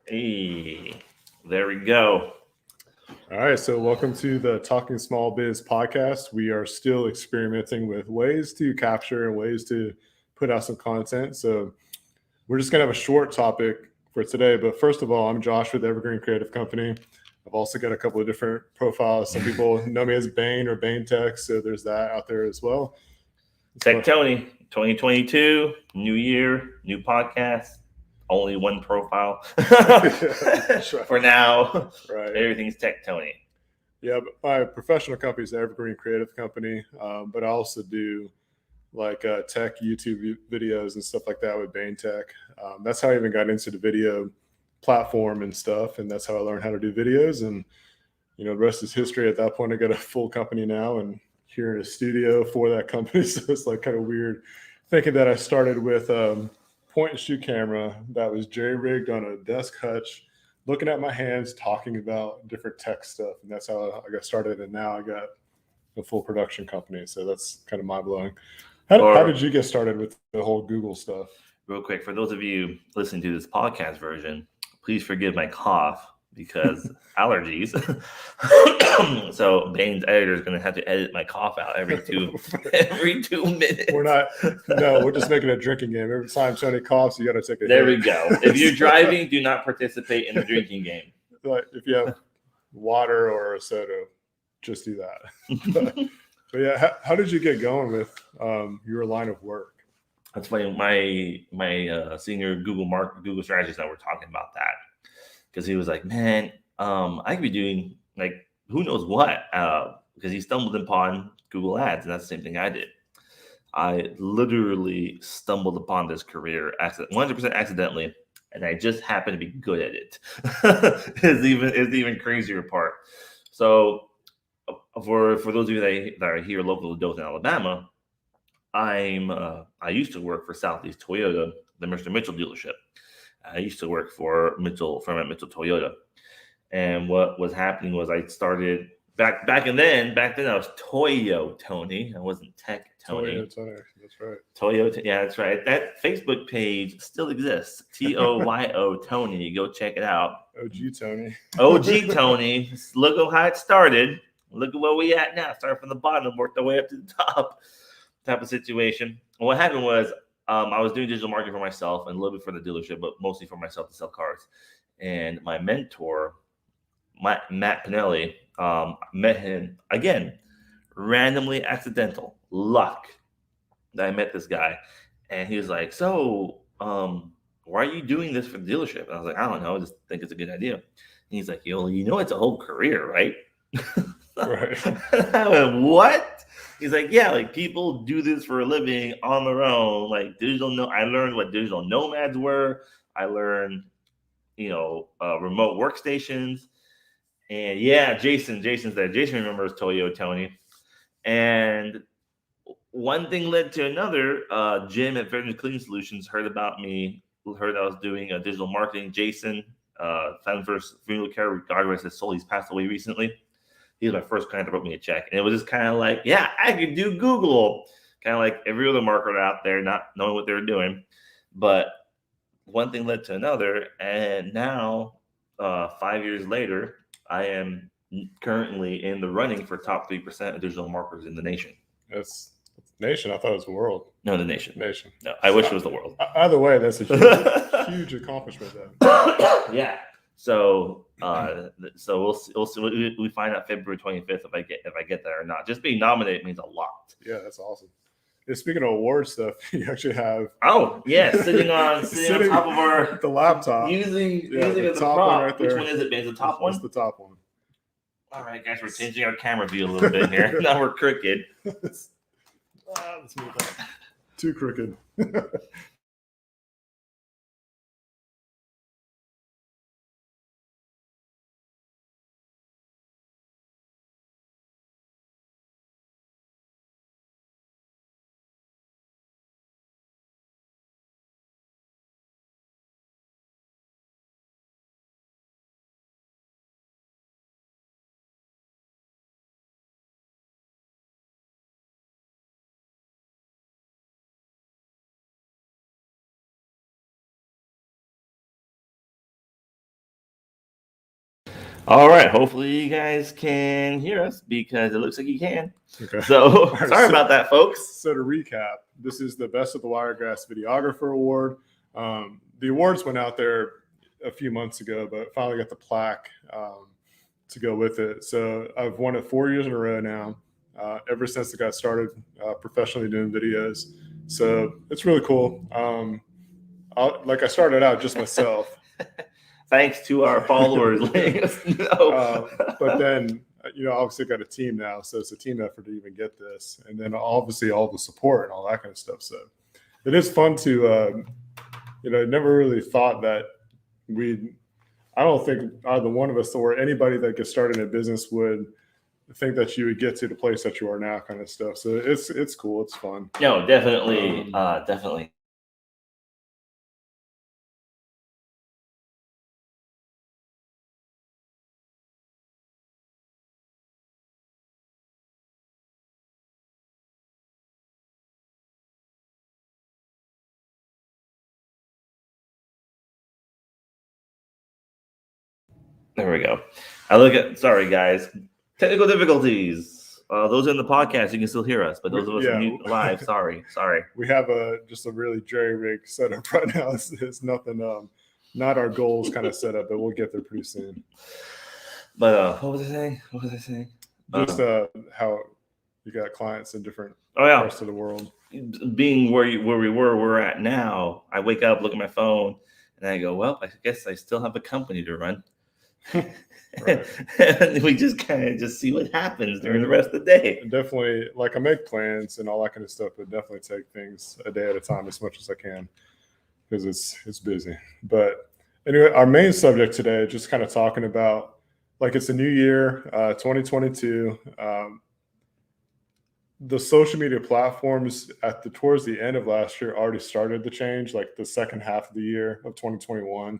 Hey, there we go. All right, so welcome to the Talking Small Biz podcast. We are still experimenting with ways to capture and ways to put out some content. So we're just going to have a short topic for today. But first of all, I'm Josh with Evergreen Creative Company. I've also got a couple of different profiles. Some people know me as Bane or Bane Tech, so there's that out there as well. Tech Tony, 2022, new year, new podcast, only one profile. For now, Right. Everything's Tech Tony. Yeah, but my professional company is Evergreen Creative Company, but I also do like tech YouTube videos and stuff like that with Bane Tech. That's how I even got into the video platform and stuff, and that's how I learned how to do videos. And the rest is history. At that point, I got a full company now, and here in a studio for that company. So it's like kind of weird thinking that I started with point and shoot camera that was jerry rigged on a desk hutch, looking at my hands, talking about different tech stuff, and that's how I got started. And now I got a full production company. So that's kind of mind blowing. How did you get started with the whole Google stuff? Real quick, for those of you listening to this podcast version, please forgive my cough because allergies. So Bane's editor is going to have to edit my cough out every 2 minutes. We're just making a drinking game. Every time Tony coughs, you got to take a There hit. we go. If you're driving, do not participate in the drinking game. Like if you have water or a soda, just do that. But yeah, how did you get going with your line of work? That's funny. My senior Google strategist and I were talking about that because he was like, "Man, I could be doing like who knows what," because he stumbled upon Google Ads, and that's the same thing I did. I literally stumbled upon this career 100% accidentally, and I just happened to be good at it. is the even crazier part. So, for those of you that are here local to Dothan, Alabama, I used to work for Southeast Toyota, the Mr. Mitchell dealership. I used to work for Mitchell Toyota, and what was happening was I started back then I was Toyo Tony. I wasn't Tech Tony. That's right. Toyota, yeah, that's right. That Facebook page still exists. TOYO Tony. Go check it out. OG Tony. OG Tony. Look at how it started. Look at where we at now. Start from the bottom, work the way up to the top. Type of situation. And what happened was I was doing digital marketing for myself and a little bit for the dealership, but mostly for myself to sell cars. And my mentor, Matt Pinelli, met him again, randomly accidental luck that I met this guy. And he was like, "So, why are you doing this for the dealership?" And I was like, "I don't know. I just think it's a good idea." And he's like, it's a whole career, right? Right. I went, "What?" He's like, "Yeah, like people do this for a living on their own. Like I learned what digital nomads were. I learned, remote workstations." And yeah, Jason's there. Jason remembers Toyo Tony. And one thing led to another. Jim at Veterans Cleaning Solutions heard about me, heard I was doing digital marketing. Jason, Family First Funeral Care, God rest his soul, he's passed away recently. He was my first client that wrote me a check. And it was just kind of like, yeah, I could do Google. Kind of like every other marketer out there, not knowing what they were doing. But one thing led to another. And now, 5 years later, I am currently in the running for top 3% of digital marketers in the nation. That's nation. I thought it was the world. No, the nation. Nation. No, I wish it was the world. Either way, that's a huge accomplishment, though. Yeah. So, we'll see. We find out February 25th if I get that or not. Just being nominated means a lot. Yeah, that's awesome. Yeah, speaking of award stuff, you actually have. Oh yeah, sitting on top of the laptop, using it as a prop. Right, which one is it? It's the top one. It's the top one. All right, guys, we're changing our camera view a little bit here. Now we're crooked. Let's move that. Too crooked. All right. Hopefully you guys can hear us because it looks like you can. Okay. So right, sorry about that, folks. So to recap, this is the Best of the Wiregrass Videographer Award. The awards went out there a few months ago, but finally got the plaque to go with it. So I've won it 4 years in a row now, ever since I got started professionally doing videos. So it's really cool. I started out just myself. Thanks to our followers letting us know. But then, obviously got a team now. So it's a team effort to even get this. And then obviously all the support and all that kind of stuff. So it is fun to, never really thought that I don't think either one of us or anybody that gets started in a business would think that you would get to the place that you are now, kind of stuff. So it's cool. It's fun. No, definitely. Definitely. There we go. Sorry, guys. Technical difficulties. Those in the podcast, you can still hear us, but those of us live, sorry. We have just a really jerry-rigged setup right now. It's nothing, not our goals kind of setup, but we'll get there pretty soon. But what was I saying? Just how you got clients in different parts of the world. Being where we're at now, I wake up, look at my phone, and I go, well, I guess I still have a company to run. And we just kind of just see what happens during the rest of the day. Definitely, like I make plans and all that kind of stuff, but definitely take things a day at a time as much as I can because it's busy. But anyway, our main subject today, just kind of talking about like it's a new year, 2022. The social media platforms towards the end of last year already started to change, like the second half of the year of 2021.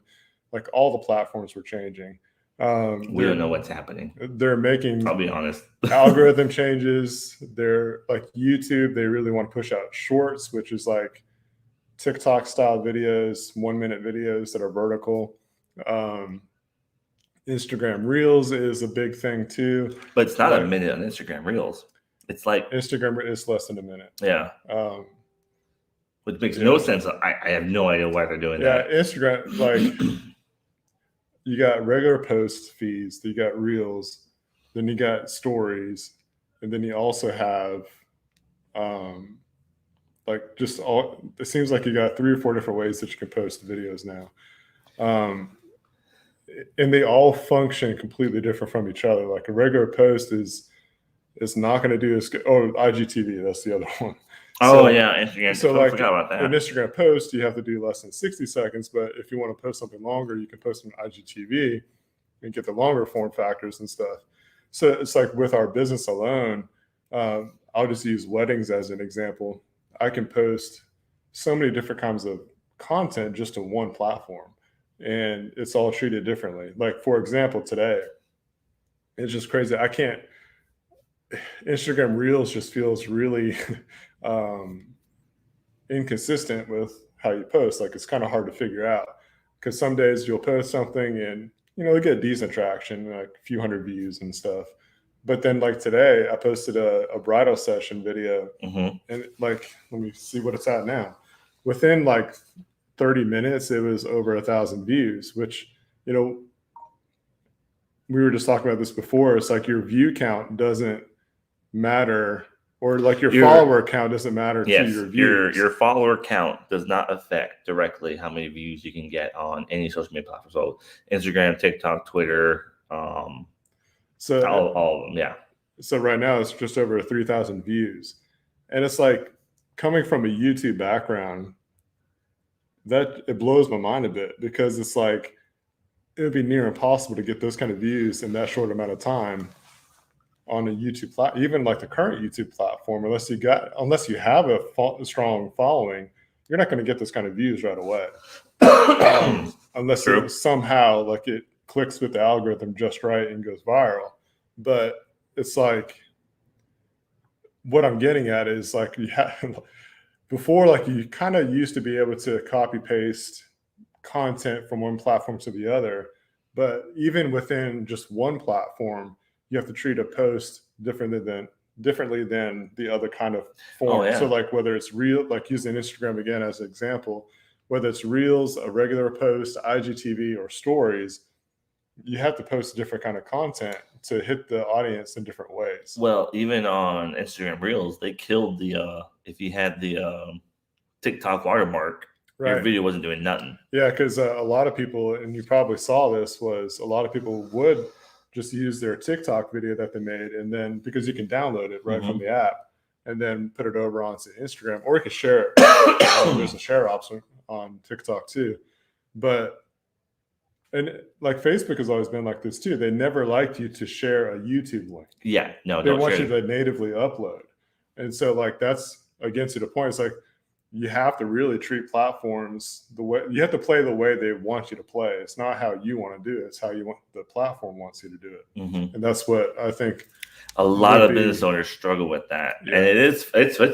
Like all the platforms were changing. We don't know what's happening. They're making, I'll be honest, algorithm changes. They're like YouTube. They really want to push out shorts, which is like TikTok style videos, 1 minute videos that are vertical. Instagram Reels is a big thing too. But it's not a minute on Instagram Reels. It's like Instagram is less than a minute. Yeah. Which makes no sense. I have no idea why they're doing that. Yeah, Instagram, like you got regular post feeds, you got Reels, then you got stories, and then you also have like just all. It seems like you got 3 or 4 different ways that you can post videos now, and they all function completely different from each other. Like a regular post is not going to do as good. Oh, IGTV, that's the other one. Instagram. So I forgot about that. An Instagram post, you have to do less than 60 seconds. But if you want to post something longer, you can post on IGTV and get the longer form factors and stuff. So it's like with our business alone, I'll just use weddings as an example. I can post so many different kinds of content just in one platform, and it's all treated differently. Like, for example, today, it's just crazy. Instagram Reels just feels really inconsistent with how you post. Like it's kind of hard to figure out because some days you'll post something and they get decent traction, like a few hundred views and stuff. But then like today I posted a bridal session video and like, let me see what it's at now. Within like 30 minutes, it was over 1,000 views, which, we were just talking about this before. It's like your view count doesn't matter, or like your follower count doesn't matter to your views. Your follower count does not affect directly how many views you can get on any social media platform. So Instagram, TikTok, Twitter, so all of them, yeah. So right now it's just over 3,000 views, and it's like coming from a YouTube background, that it blows my mind a bit because it's like it would be near impossible to get those kind of views in that short amount of time on a YouTube platform, even like the current YouTube platform, unless you have a strong following, you're not going to get those kind of views right away. Unless it somehow like it clicks with the algorithm just right and goes viral. But it's like, what I'm getting at is like before, like you kind of used to be able to copy paste content from one platform to the other. But even within just one platform, you have to treat a post differently than the other kind of form. Oh So yeah. like whether it's real, like using Instagram again as an example, whether it's reels, a regular post, IGTV, or stories, you have to post different kind of content to hit the audience in different ways. Well, even on Instagram Reels, they killed the if you had the TikTok watermark, your Right. video wasn't doing nothing. Yeah, because a lot of people, and you probably saw this, was a lot of people would just use their TikTok video that they made, and then because you can download it right from Mhm. the app, and then put it over onto Instagram, or you can share it. There's a share option on TikTok too, but and like Facebook has always been like this too. They never liked you to share a YouTube link. Yeah, no, They don't want share you it. to natively upload, and so like that's again to the point. It's like you have to really treat platforms the way you have to play the way they want you to play. It's not how you want to do it. It's how you want the platform wants you to do it. Mhm. And that's what I think. A lot would of be- business owners struggle with that, Yeah. and it's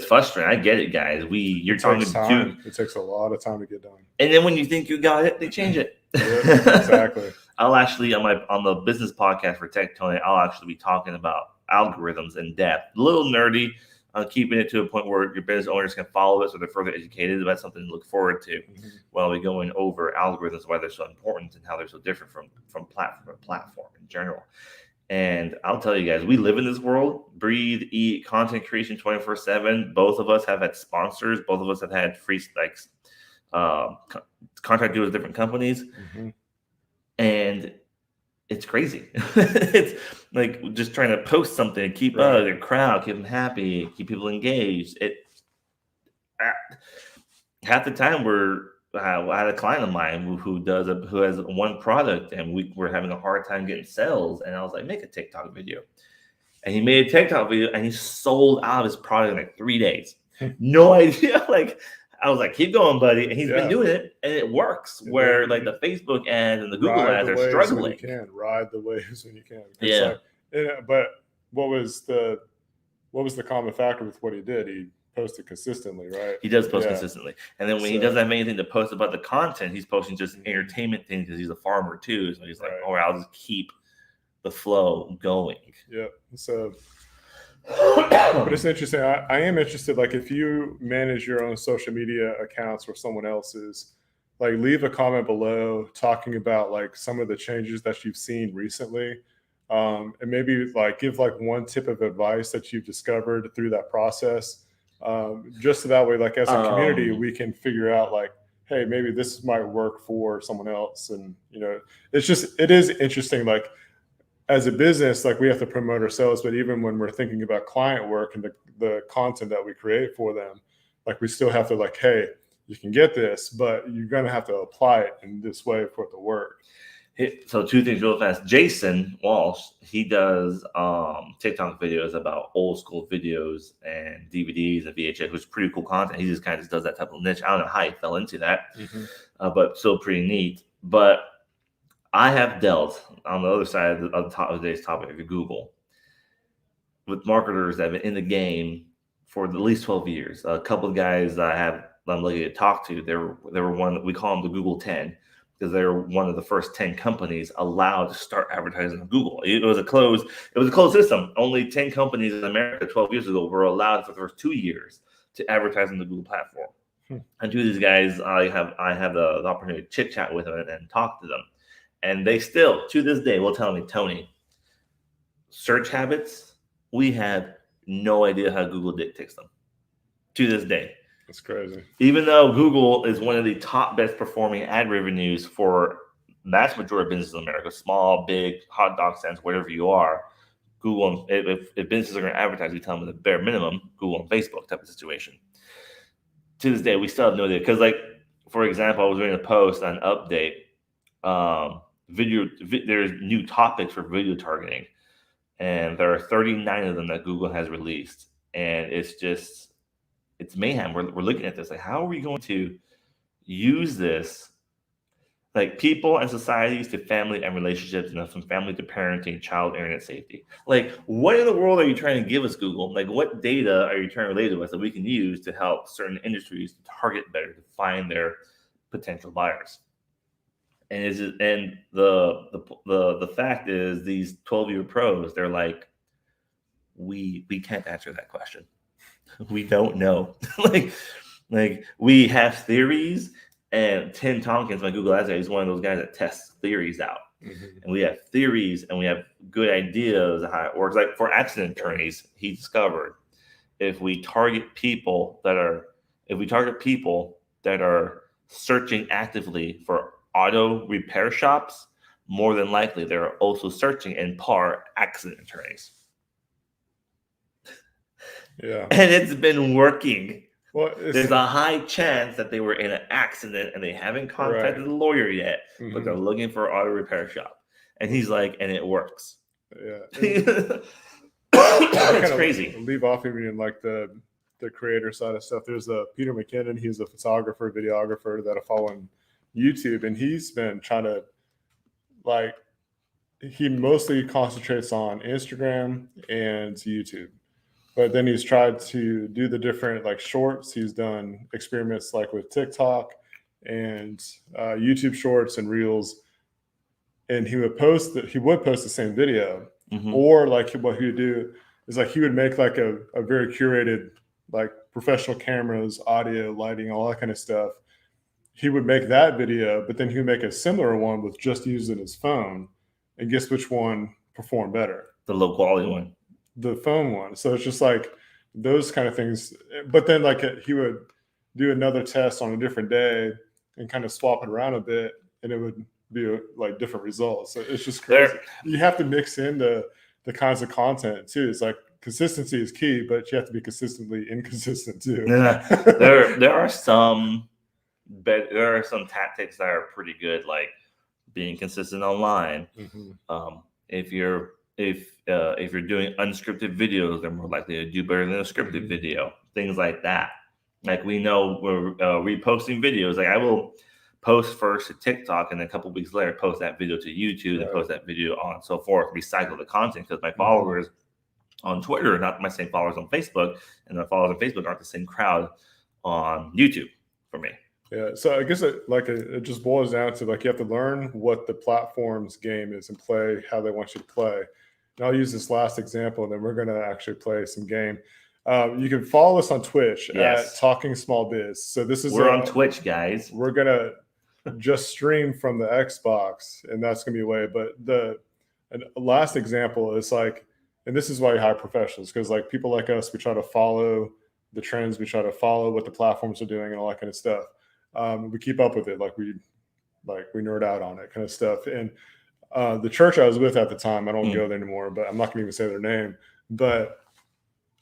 frustrating. I get it, guys. You're It talking takes to, time. It takes a lot of time to get done. and then when you think you got it, they change it. Yep, exactly. I'll actually on the business podcast for Tech Tony, I'll actually be talking about algorithms in depth. A little nerdy, keeping it to a point where your business owners can follow it so they're further educated. That's something to look forward to while we're going over algorithms, why they're so important and how they're so different from platform to platform in general. And I'll tell you guys, we live in this world, breathe, eat, content creation 24/7. Both of us have had sponsors. Both of us have had free contract deals with different companies. Mhm. And it's crazy. It's like just trying to post something, keep Right. your crowd, keep them happy, keep people engaged. Half the time I had a client of mine who has one product, and we're having a hard time getting sales. And I was like, make a TikTok video. And he made a TikTok video, and he sold out of his product in like 3 days. No idea. Like I was like, keep going, buddy. And he's been doing it, and it works. And Where then like the Facebook ads and the Google Ride ads the are waves struggling. when you can. Ride the waves when you can. It's Yeah. like, but what was the common factor with what he did? He posted consistently, right? He does post Yeah. consistently. And then when he So- doesn't have anything to post about the content, he's posting just entertainment things because he's a farmer too. So he's like, Right. all right, I'll just keep the flow going. Yep. So, but it's interesting. I am interested. Like, if you manage your own social media accounts or someone else's, like, leave a comment below talking about like some of the changes that you've seen recently, and maybe like give like one tip of advice that you've discovered through that process. Just so that way, like as a community, we can figure out like, hey, maybe this might work for someone else, and it is interesting. Like, as a business, like we have to promote ourselves, but even when we're thinking about client work and the content that we create for them, like we still have to like, hey, you can get this, but you're going to have to apply it in this way for it to work. So 2 things real fast. Jason Walsh, he does TikTok videos about old school videos and DVDs and VHS, which is pretty cool content. He just kind of does that type of niche. I don't know how he fell into that, but still pretty neat. But I have dealt on the other side of the top of today's topic of Google with marketers that have been in the game for at least 12 years. A couple of guys that I'm lucky to talk to, they were one, we call them the Google 10, because they were one of the first 10 companies allowed to start advertising on Google. It was a closed system. Only 10 companies in America 12 years ago were allowed for the first 2 years to advertise on the Google platform. And to these guys, I have the opportunity to chit chat with them and talk to them. And they still, to this day, will tell me, Tony, search habits, we have no idea how Google dictates them. To this day. That's crazy. Even though Google is one of the top best performing ad revenues for mass majority of businesses in America, small, big, hot dog stands, whatever you are, Google, if businesses are going to advertise, we tell them the bare minimum, Google and Facebook type of situation. To this day, we still have no idea. Because, like, for example, I was reading a post on Update. There's new topics for video targeting, and there are 39 of them that Google has released, and it's mayhem. We're looking at this like, how are we going to use this, like people and societies to family and relationships, and from family to parenting, child internet safety. Like, what in the world are you trying to give us, Google? Like, what data are you trying to relay to us that we can use to help certain industries target better, to find their potential buyers? And it's just, and the fact is, these 12-year pros, they're like, we can't answer that question. We don't know. like we have theories, and Tim Tompkins, my Google Ads guy, is one of those guys that tests theories out. Mhm. And we have theories and we have good ideas of how it works. Like for accident attorneys, he discovered if we target people that are searching actively for auto repair shops, more than likely they're also searching in par accident attorneys. Yeah. And it's been working. Well, There's a high chance that they were in an accident and they haven't contacted right. the lawyer yet, but they're Mhm. looking for an auto repair shop. And he's like, and it works. Yeah. It's kind of crazy. leave off even in like the creator side of stuff. There's Peter McKinnon. He's a photographer, videographer that I follow on YouTube, and he's been trying to like he mostly concentrates on Instagram and YouTube. But then he's tried to do the different like shorts. He's done experiments like with TikTok and YouTube shorts and reels. And he would post the same video, Mhm. or like what he would do is like he would make like a very curated like professional cameras, audio, lighting, all that kind of stuff. He would make that video, but then he would make a similar one with just using his phone, and guess which one performed better? The low quality one. The phone one. So it's just like those kind of things. But then like he would do another test on a different day and kind of swap it around a bit, and it would be like different results. So it's just crazy. You have to mix in the kinds of content too. It's like consistency is key, but you have to be consistently inconsistent too. There are some tactics that are pretty good, like being consistent online. Mhm. If you're doing unscripted videos, they're more likely to do better than a scripted Mhm. video. Things like that. Like we know we're reposting videos. Like I will post first to TikTok, and then a couple weeks later post that video to YouTube, and post that video on and so forth. Recycle the content, because my followers on Twitter are not my same followers on Facebook, and my followers on Facebook aren't the same crowd on YouTube for me. Yeah, so I guess it just boils down to like you have to learn what the platform's game is and play how they want you to play. And I'll use this last example, and then we're going to actually play some game. You can follow us on Twitch at Talking Small Biz. So this is we're on Twitch, guys. We're gonna just stream from the Xbox, and that's gonna be a way. But the last example is like, and this is why you hire professionals, because like people like us, we try to follow the trends, we try to follow what the platforms are doing and all that kind of stuff. We keep up with it, like we nerd out on it kind of stuff. And the church I was with at the time, I don't go there anymore, but I'm not gonna even say their name. But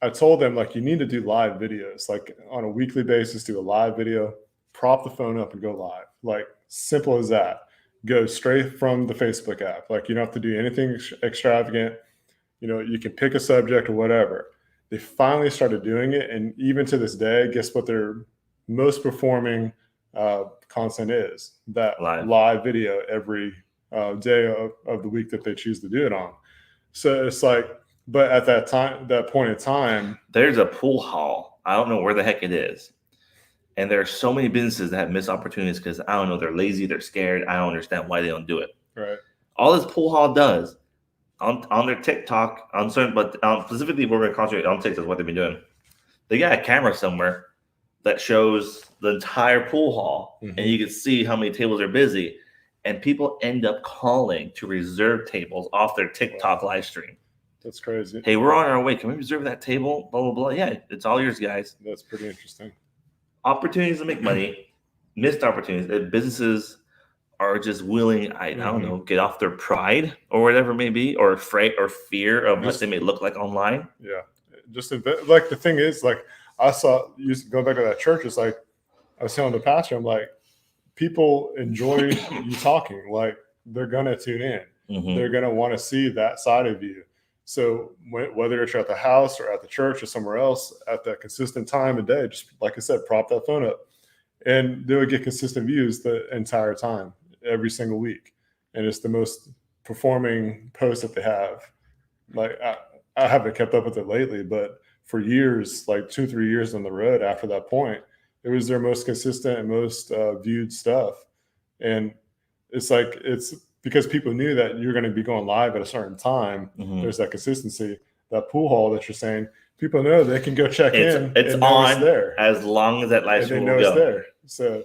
I told them like you need to do live videos, like on a weekly basis, do a live video, prop the phone up and go live. Like simple as that. Go straight from the Facebook app. Like you don't have to do anything extravagant. You know, you can pick a subject or whatever. They finally started doing it, and even to this day, guess what their most performing content is? That live video every day of the week that they choose to do it on. So it's like, but at that point in time, there's a pool hall. I don't know where the heck it is. And there are so many businesses that have missed opportunities because I don't know, they're lazy, they're scared. I don't understand why they don't do it. Right. All this pool hall does on their TikTok, on certain, but specifically we're going to concentrate on TikTok, what they've been doing. They got a camera somewhere that shows the entire pool hall, and you can see how many tables are busy. And people end up calling to reserve tables off their TikTok live stream. That's crazy. Hey, we're on our way. Can we reserve that table? Blah, blah, blah. Yeah, it's all yours, guys. That's pretty interesting. Opportunities to make money, missed opportunities. Businesses are just willing, I don't know, get off their pride or whatever it may be, or afraid or fear of what they may look like online. Yeah. Just like the thing is, like I saw you go back to that church. It's like I was telling the pastor, I'm like, people enjoy you talking. Like they're gonna tune in. They're gonna want to see that side of you. So whether it's at the house or at the church or somewhere else, at that consistent time of day, just like I said, prop that phone up, and they would get consistent views the entire time, every single week. And it's the most performing post that they have. Like I haven't kept up with it lately, but for years, like 2-3 years on the road after that point, it was their most consistent and most viewed stuff. And it's like it's because people knew that you're going to be going live at a certain time. Mhm. There's that consistency. That pool hall that you're saying, people know they can go check in. It's and know on it's there, as long as that live and they stream know will it's go. there. So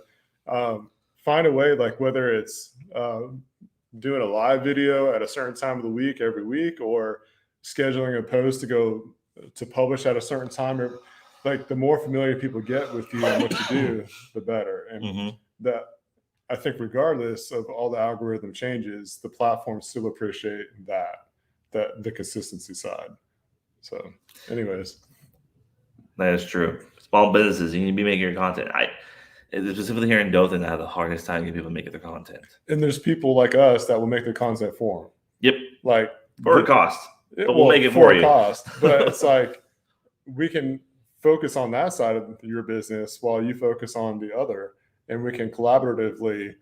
find a way, like whether it's doing a live video at a certain time of the week every week, or scheduling a post to go to publish at a certain time, or like the more familiar people get with you and what you do, the better. And Mhm. that, I think regardless of all the algorithm changes, the platforms still appreciate that the consistency side. So anyways, That is true. Small businesses, you need to be making your content. Specifically here in Dothan, I have the hardest time getting people making their content. and there's people like us that will make the content for them. Yep, Like for a cost, but we'll well, make it for you. a cost. But it's like we can focus on that side of your business while you focus on the other, and we can collaboratively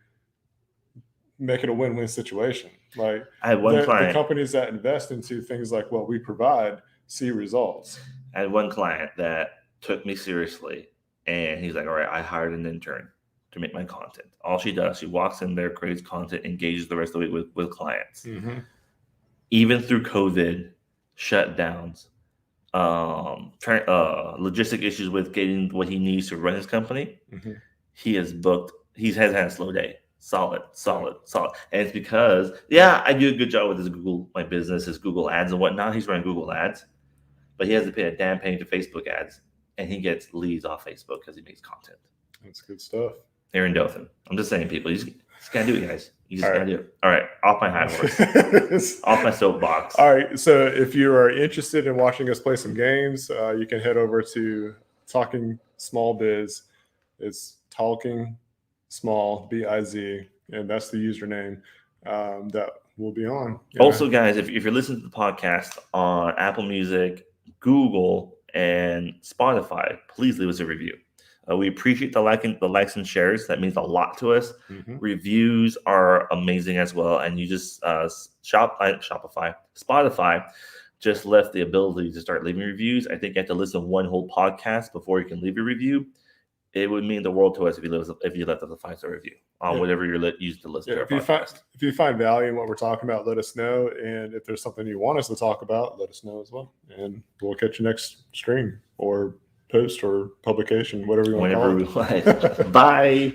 make it a win-win situation. Like I had one the client. companies that invest into things like what we provide see results. I had one client that took me seriously, and he's like, "All right, I hired an intern to make my content. All she does, she walks in there, creates content, engages the rest of the week with clients. Mm-hmm. Even through COVID, shutdowns, logistic issues with getting what he needs to run his company, Mm-hmm. he has booked. He has had a slow day. Solid. And it's because, yeah, I do a good job with his Google, my business, his Google ads and whatnot. He's running Google ads, but he has to pay a damn penny to Facebook ads, and he gets leads off Facebook because he makes content. That's good stuff. Here in Dothan. I'm just saying, people, you just gotta do it, guys. You just All gotta right. do it. All right, off my high horse, off my soapbox. All right. So if you are interested in watching us play some games, you can head over to Talking Small Biz. It's Talking Small BIZ, and that's the username that will be on. Yeah. Also, guys, if you're listening to the podcast on Apple Music, Google, and Spotify, please leave us a review. We appreciate the likes and shares. That means a lot to us. Mhm. Reviews are amazing as well. And you just Spotify just left the ability to start leaving reviews. I think you have to listen to one whole podcast before you can leave a review. It would mean the world to us if you left us a 5-star review on whatever you're used to listen to. If you find value in what we're talking about, let us know. And if there's something you want us to talk about, let us know as well. And we'll catch you next stream or post or publication, whatever you want to call it. Whenever we like. Bye.